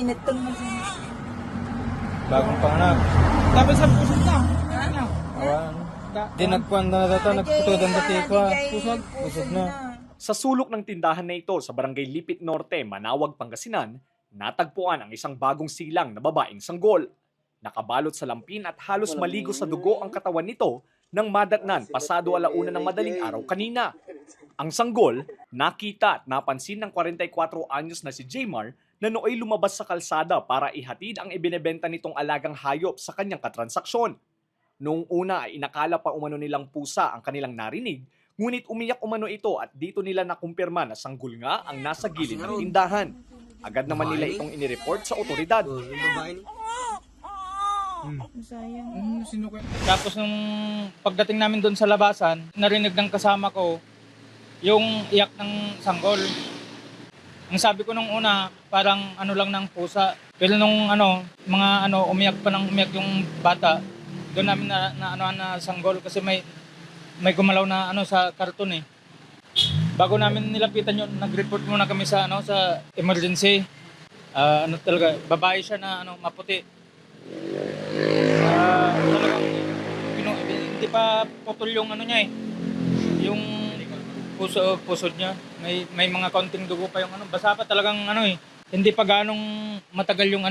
Mainit tong masama. Bagong panganak. Tapos sa pusod na. Ano? Awan. Di nagkuhan na dito, nagputudan dati ko. Pusod na. Sa sulok ng tindahan na ito sa Barangay Lipit Norte, Manawag, Pangasinan, natagpuan ang isang bagong silang na babaeng sanggol. Nakabalot sa lampin at halos maligo sa dugo ang katawan nito nang madatnan pasado 1:00 ng madaling araw kanina. Ang sanggol, nakita at napansin ng 44 anyos na si Jmar na nooy lumabas sa kalsada para ihatid ang ibinebenta nitong alagang hayop sa kanyang katransaksyon. Noong una ay inakala pa umano nilang pusa ang kanilang narinig, ngunit umiyak umano ito at dito nila nakumpirma na sanggol nga ang nasa gilid ng tindahan. Agad naman nila itong inireport sa otoridad. Sayang. Tapos nung pagdating namin doon sa labasan, narinig ng kasama ko yung iyak ng sanggol. Ang sabi ko nung una, parang ano lang ng pusa. Pero nung umiyak pa ng umiyak yung bata, doon namin na sanggol kasi may gumalaw na sa karton eh. Bago namin nilapitan yun, nag-report muna kami sa sa emergency. Talaga, babae siya na maputi. Talagang hindi pa putol yung niya eh. Yung pusod niya. May mga kaunting dugo pa yung basa pa talagang hindi pa ganong matagal yung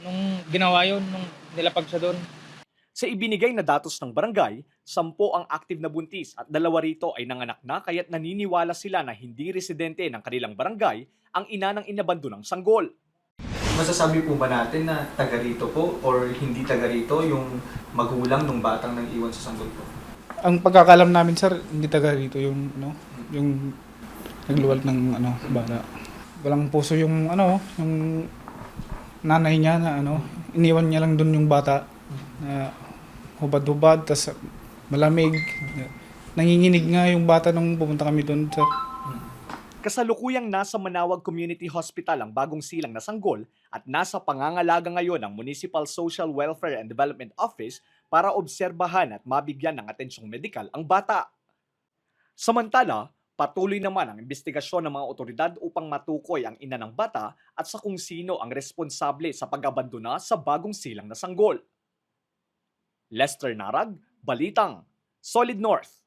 nung ginawa yun, nung nilapag siya doon. Sa ibinigay na datos ng barangay, 10 ang active na buntis at 2 rito ay nanganak na kaya't naniniwala sila na hindi residente ng kanilang barangay ang ina ng inabandonang sanggol. Masasabi po ba natin na taga rito po or hindi taga rito yung magulang ng batang nang iwan sa sanggol po? Ang pagkakalam namin, sir, hindi taga rito yung yung nagluwal ng bata. Walang puso yung yung nanay niya na iniwan niya lang doon yung bata na hubad-hubad, tas malamig. Nanginginig nga yung bata nung pumunta kami doon, sir. Kasalukuyang nasa Manawag Community Hospital ang bagong silang na sanggol at nasa pangangalaga ngayon ng Municipal Social Welfare and Development Office para obserbahan at mabigyan ng atensyong medikal ang bata. Samantala, patuloy naman ang investigasyon ng mga otoridad upang matukoy ang ina ng bata at sa kung sino ang responsable sa pag-abandona sa bagong silang na sanggol. Lester Narag, Balitang, Solid North.